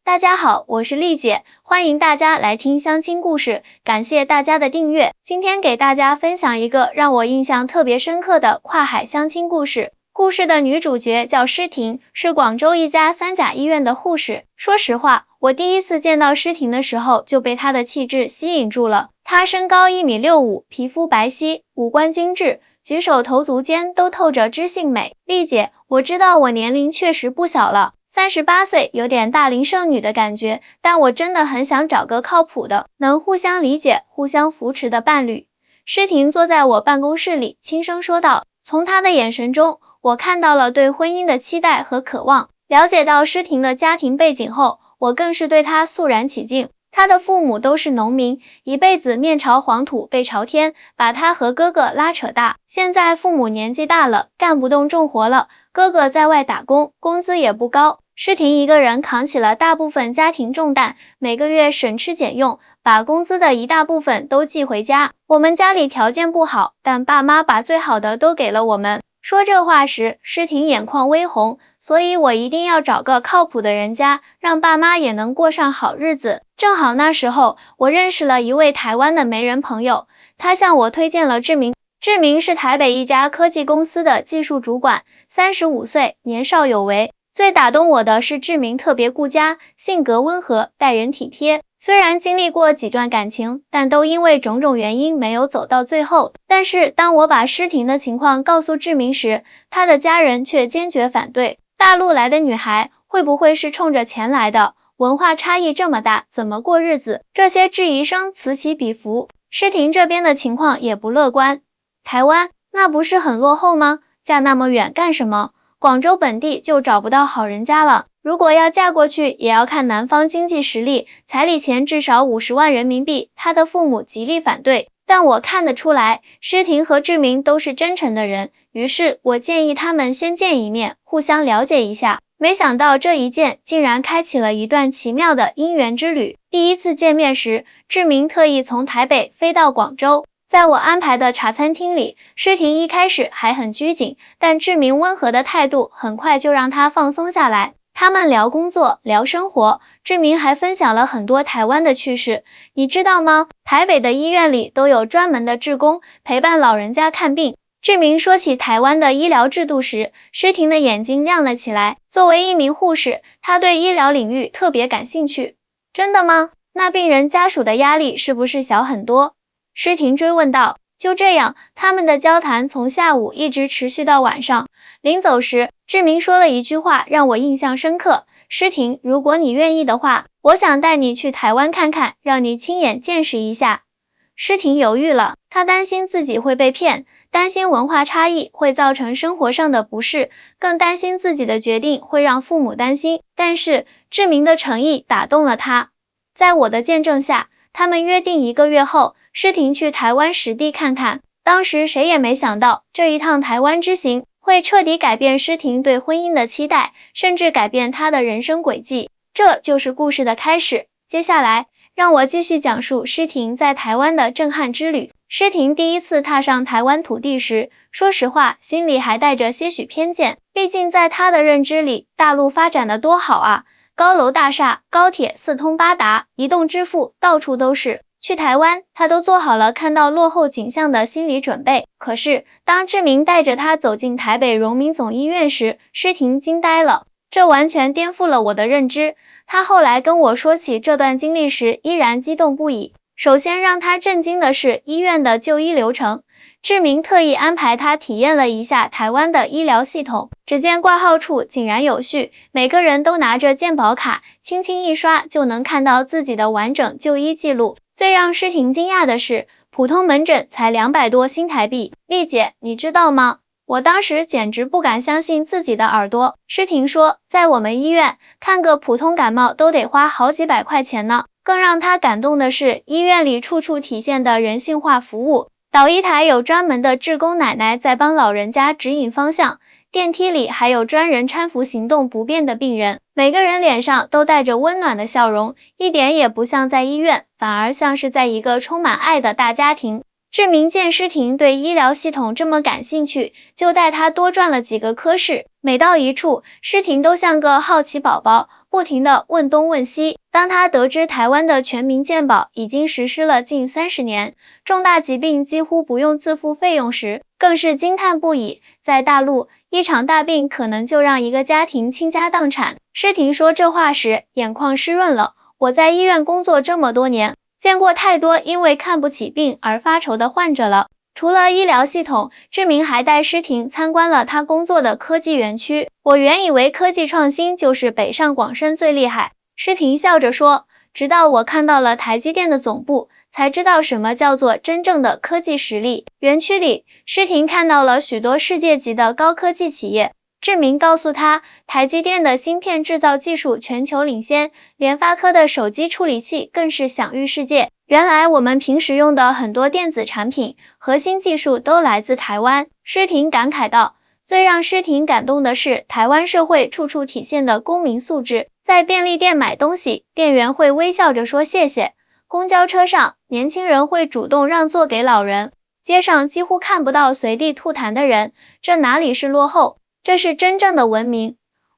大家好，我是丽姐，欢迎大家来听相亲故事，感谢大家的订阅。今天给大家分享一个让我印象特别深刻的跨海相亲故事。故事的女主角叫诗婷，是广州一家3甲医院的护士。说实话，我第一次见到诗婷的时候就被她的气质吸引住了。她身高1.65米，皮肤白皙，五官精致，举手投足间都透着知性美。丽姐，我知道我年龄确实不小了，38岁，有点大龄剩女的感觉，但我真的很想找个靠谱的，能互相理解、互相扶持的伴侣。诗婷坐在我办公室里，轻声说道。从她的眼神中，我看到了对婚姻的期待和渴望。了解到诗婷的家庭背景后，我更是对她肃然起敬。她的父母都是农民，一辈子面朝黄土背朝天，把她和哥哥拉扯大。现在父母年纪大了，干不动重活了，哥哥在外打工，工资也不高。诗婷一个人扛起了大部分家庭重担，每个月省吃俭用，把工资的一大部分都寄回家。我们家里条件不好，但爸妈把最好的都给了我们。说这话时，诗婷眼眶微红，所以我一定要找个靠谱的人家，让爸妈也能过上好日子。正好那时候，我认识了一位台湾的媒人朋友，他向我推荐了志明。志明是台北一家科技公司的技术主管，35岁，年少有为。最打动我的是志明特别顾家，性格温和，待人体贴。虽然经历过几段感情，但都因为种种原因没有走到最后。但是当我把诗婷的情况告诉志明时，他的家人却坚决反对。大陆来的女孩会不会是冲着钱来的？文化差异这么大，怎么过日子？这些质疑声此起彼伏。诗婷这边的情况也不乐观。台湾那不是很落后吗？嫁那么远干什么？广州本地就找不到好人家了，如果要嫁过去，也要看男方经济实力，彩礼钱至少50万人民币，他的父母极力反对。但我看得出来，诗婷和志明都是真诚的人，于是我建议他们先见一面，互相了解一下。没想到这一见竟然开启了一段奇妙的姻缘之旅。第一次见面时，志明特意从台北飞到广州，在我安排的茶餐厅里，诗婷一开始还很拘谨，但志明温和的态度很快就让她放松下来。他们聊工作，聊生活，志明还分享了很多台湾的趣事。你知道吗？台北的医院里都有专门的志工陪伴老人家看病。志明说起台湾的医疗制度时，诗婷的眼睛亮了起来。作为一名护士，她对医疗领域特别感兴趣。真的吗？那病人家属的压力是不是小很多？诗婷追问道。就这样，他们的交谈从下午一直持续到晚上。临走时，志明说了一句话让我印象深刻。诗婷，如果你愿意的话，我想带你去台湾看看，让你亲眼见识一下。诗婷犹豫了，她担心自己会被骗，担心文化差异会造成生活上的不适，更担心自己的决定会让父母担心。但是志明的诚意打动了她。在我的见证下，他们约定1个月后，诗婷去台湾实地看看。当时谁也没想到，这一趟台湾之行会彻底改变诗婷对婚姻的期待，甚至改变她的人生轨迹。这就是故事的开始。接下来，让我继续讲述诗婷在台湾的震撼之旅。诗婷第一次踏上台湾土地时，说实话，心里还带着些许偏见。毕竟在她的认知里，大陆发展的多好啊，高楼大厦，高铁四通八达，移动支付到处都是。去台湾，他都做好了看到落后景象的心理准备。可是，当志明带着他走进台北荣民总医院时，诗婷惊呆了。这完全颠覆了我的认知。他后来跟我说起这段经历时，依然激动不已。首先让他震惊的是医院的就医流程。志明特意安排他体验了一下台湾的医疗系统。只见挂号处井然有序，每个人都拿着健保卡，轻轻一刷就能看到自己的完整就医记录。最让诗婷惊讶的是，普通门诊才200多新台币。丽姐，你知道吗？我当时简直不敢相信自己的耳朵。诗婷说，在我们医院看个普通感冒都得花好几百块钱呢。更让她感动的是，医院里处处体现的人性化服务。导医台有专门的志工奶奶在帮老人家指引方向，电梯里还有专人搀扶行动不便的病人，每个人脸上都带着温暖的笑容，一点也不像在医院，反而像是在一个充满爱的大家庭。志明见诗婷对医疗系统这么感兴趣，就带她多转了几个科室。每到一处，诗婷都像个好奇宝宝，不停地问东问西。当他得知台湾的全民健保已经实施了近30年，重大疾病几乎不用自付费用时，更是惊叹不已。在大陆，一场大病可能就让一个家庭倾家荡产。诗婷说这话时，眼眶湿润了。我在医院工作这么多年，见过太多因为看不起病而发愁的患者了。除了医疗系统，志明还带诗婷参观了他工作的科技园区。我原以为科技创新就是北上广深最厉害，诗婷笑着说，直到我看到了台积电的总部，才知道什么叫做真正的科技实力。园区里，诗婷看到了许多世界级的高科技企业。志明告诉他，台积电的芯片制造技术全球领先，联发科的手机处理器更是享誉世界。原来我们平时用的很多电子产品，核心技术都来自台湾。诗婷感慨道。最让诗婷感动的是，台湾社会处处体现的公民素质。在便利店买东西，店员会微笑着说谢谢；公交车上，年轻人会主动让座给老人；街上几乎看不到随地吐痰的人。这哪里是落后？这是真正的文明。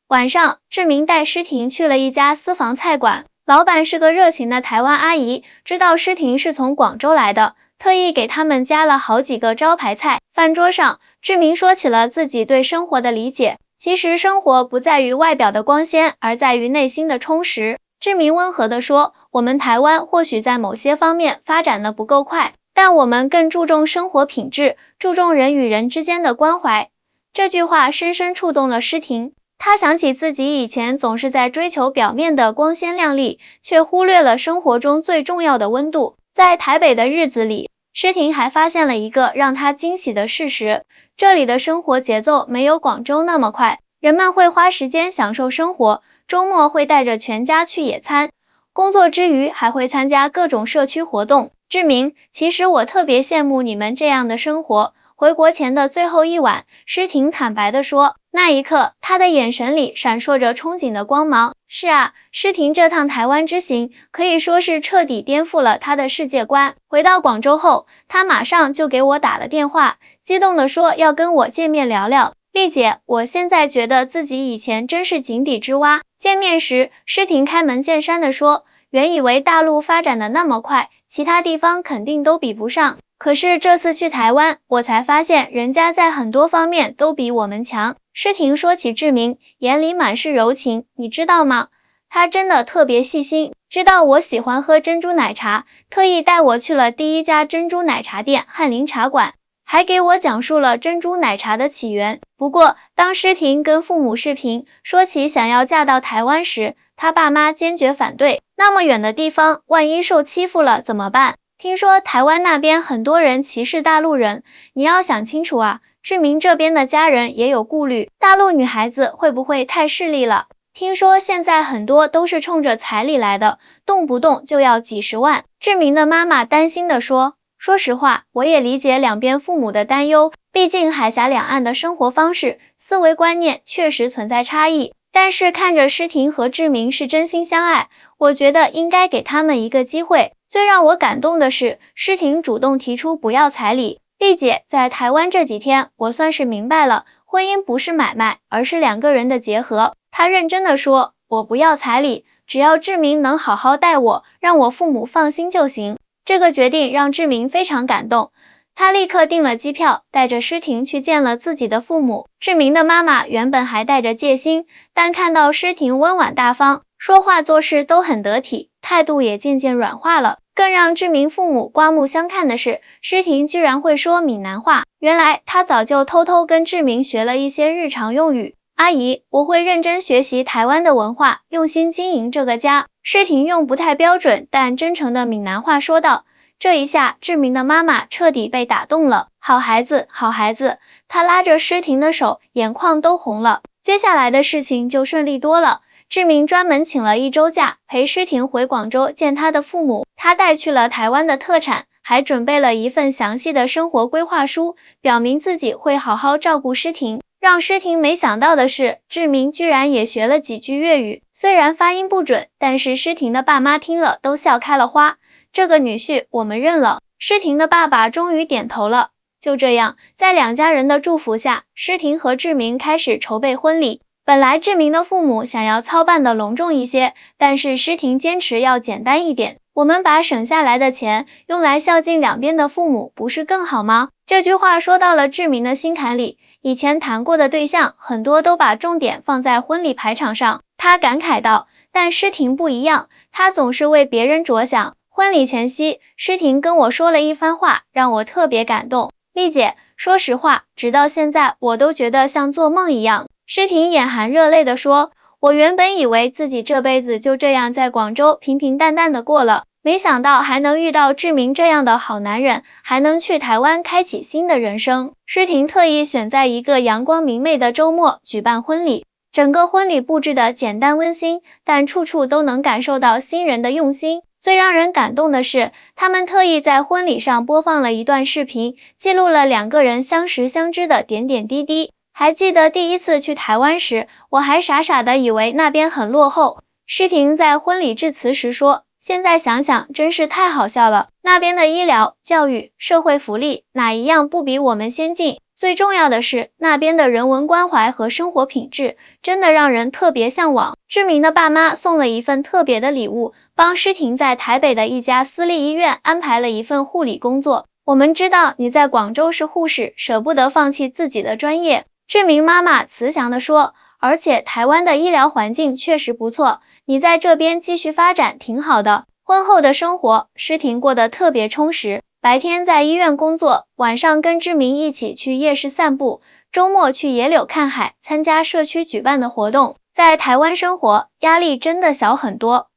晚上，志明带诗婷去了一家私房菜馆，老板是个热情的台湾阿姨，知道诗婷是从广州来的，特意给他们加了好几个招牌菜。饭桌上，志明说起了自己对生活的理解。其实生活不在于外表的光鲜，而在于内心的充实。志明温和地说，我们台湾或许在某些方面发展的不够快，但我们更注重生活品质，注重人与人之间的关怀。这句话深深触动了诗婷，她想起自己以前总是在追求表面的光鲜亮丽，却忽略了生活中最重要的温度。在台北的日子里，诗婷还发现了一个让她惊喜的事实，这里的生活节奏没有广州那么快，人们会花时间享受生活，周末会带着全家去野餐，工作之余还会参加各种社区活动。志明，其实我特别羡慕你们这样的生活。回国前的最后一晚，诗婷坦白地说，那一刻，她的眼神里闪烁着憧憬的光芒。是啊，诗婷这趟台湾之行可以说是彻底颠覆了她的世界观。回到广州后，她马上就给我打了电话，激动地说要跟我见面聊聊。丽姐，我现在觉得自己以前真是井底之蛙。见面时，诗婷开门见山地说，原以为大陆发展的那么快，其他地方肯定都比不上。可是这次去台湾，我才发现人家在很多方面都比我们强。诗婷说起志明，眼里满是柔情，你知道吗？他真的特别细心，知道我喜欢喝珍珠奶茶，特意带我去了第一家珍珠奶茶店翰林茶馆，还给我讲述了珍珠奶茶的起源。不过，当诗婷跟父母视频说起想要嫁到台湾时，他爸妈坚决反对。那么远的地方，万一受欺负了怎么办？听说台湾那边很多人歧视大陆人，你要想清楚啊。志明这边的家人也有顾虑，大陆女孩子会不会太势利了？听说现在很多都是冲着彩礼来的，动不动就要几十万。志明的妈妈担心地说，说实话，我也理解两边父母的担忧，毕竟海峡两岸的生活方式、思维观念确实存在差异。但是看着诗婷和志明是真心相爱，我觉得应该给他们一个机会。最让我感动的是，诗婷主动提出不要彩礼。丽姐，在台湾这几天，我算是明白了，婚姻不是买卖，而是两个人的结合。她认真地说，我不要彩礼，只要志明能好好待我，让我父母放心就行。这个决定让志明非常感动，他立刻订了机票，带着诗婷去见了自己的父母。志明的妈妈原本还带着戒心，但看到诗婷温婉大方，说话做事都很得体，态度也渐渐软化了。更让志明父母刮目相看的是，诗婷居然会说闽南话。原来她早就偷偷跟志明学了一些日常用语。阿姨，我会认真学习台湾的文化，用心经营这个家。诗婷用不太标准但真诚的闽南话说道。这一下，志明的妈妈彻底被打动了。好孩子，好孩子。她拉着诗婷的手，眼眶都红了。接下来的事情就顺利多了。志明专门请了1周假，陪诗婷回广州见他的父母。他带去了台湾的特产，还准备了一份详细的生活规划书，表明自己会好好照顾诗婷。让诗婷没想到的是，志明居然也学了几句粤语，虽然发音不准，但是诗婷的爸妈听了都笑开了花。这个女婿我们认了。诗婷的爸爸终于点头了。就这样，在两家人的祝福下，诗婷和志明开始筹备婚礼。本来志明的父母想要操办的隆重一些，但是诗婷坚持要简单一点。我们把省下来的钱用来孝敬两边的父母，不是更好吗？这句话说到了志明的心坎里。以前谈过的对象，很多都把重点放在婚礼排场上，他感慨道。但诗婷不一样，她总是为别人着想。婚礼前夕，诗婷跟我说了一番话，让我特别感动。丽姐，说实话，直到现在我都觉得像做梦一样。诗婷眼含热泪地说，我原本以为自己这辈子就这样在广州平平淡淡的过了，没想到还能遇到志明这样的好男人，还能去台湾开启新的人生。诗婷特意选在一个阳光明媚的周末举办婚礼，整个婚礼布置的简单温馨，但处处都能感受到新人的用心。最让人感动的是，他们特意在婚礼上播放了一段视频，记录了两个人相识相知的点点滴滴。还记得第一次去台湾时，我还傻傻的以为那边很落后。诗婷在婚礼致辞时说，现在想想真是太好笑了，那边的医疗、教育、社会福利哪一样不比我们先进？最重要的是，那边的人文关怀和生活品质真的让人特别向往。志明的爸妈送了一份特别的礼物，帮诗婷在台北的一家私立医院安排了一份护理工作。我们知道你在广州是护士，舍不得放弃自己的专业。志明妈妈慈祥地说，而且台湾的医疗环境确实不错，你在这边继续发展挺好的。婚后的生活，诗婷过得特别充实，白天在医院工作，晚上跟志明一起去夜市散步，周末去野柳看海，参加社区举办的活动。在台湾生活，压力真的小很多。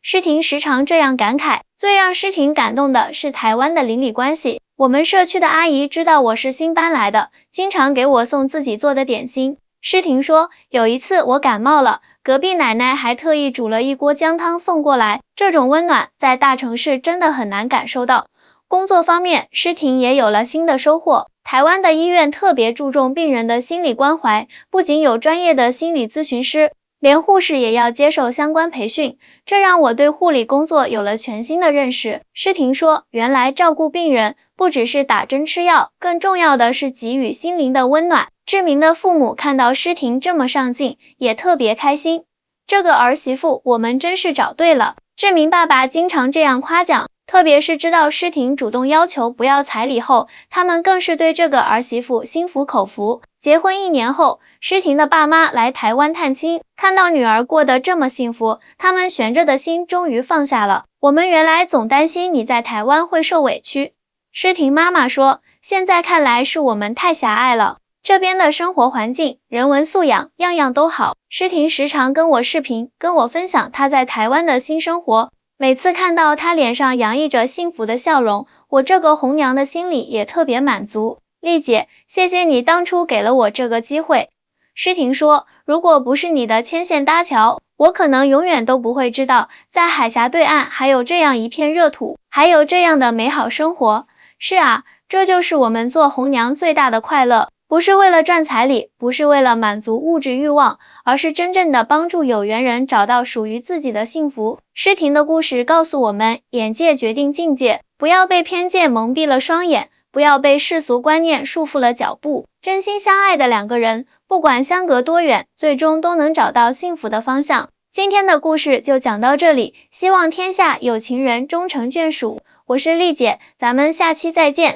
诗婷时常这样感慨。最让诗婷感动的是台湾的邻里关系。我们社区的阿姨知道我是新搬来的，经常给我送自己做的点心。诗婷说，有一次我感冒了，隔壁奶奶还特意煮了一锅姜汤送过来，这种温暖在大城市真的很难感受到。工作方面，诗婷也有了新的收获。台湾的医院特别注重病人的心理关怀，不仅有专业的心理咨询师，连护士也要接受相关培训，这让我对护理工作有了全新的认识。诗婷说，原来照顾病人不只是打针吃药，更重要的是给予心灵的温暖。志明的父母看到诗婷这么上进，也特别开心。这个儿媳妇我们真是找对了。志明爸爸经常这样夸奖，特别是知道诗婷主动要求不要彩礼后，他们更是对这个儿媳妇心服口服。结婚1年后，诗婷的爸妈来台湾探亲，看到女儿过得这么幸福，他们悬着的心终于放下了。我们原来总担心你在台湾会受委屈。诗婷妈妈说，现在看来是我们太狭隘了。这边的生活环境、人文素养样样都好。诗婷时常跟我视频，跟我分享她在台湾的新生活。每次看到她脸上洋溢着幸福的笑容，我这个红娘的心里也特别满足。丽姐，谢谢你当初给了我这个机会。诗婷说，如果不是你的牵线搭桥，我可能永远都不会知道，在海峡对岸还有这样一片热土，还有这样的美好生活。是啊，这就是我们做红娘最大的快乐。不是为了赚彩礼，不是为了满足物质欲望，而是真正的帮助有缘人找到属于自己的幸福。诗婷的故事告诉我们，眼界决定境界，不要被偏见蒙蔽了双眼，不要被世俗观念束缚了脚步。真心相爱的两个人，不管相隔多远，最终都能找到幸福的方向。今天的故事就讲到这里，希望天下有情人终成眷属。我是丽姐，咱们下期再见。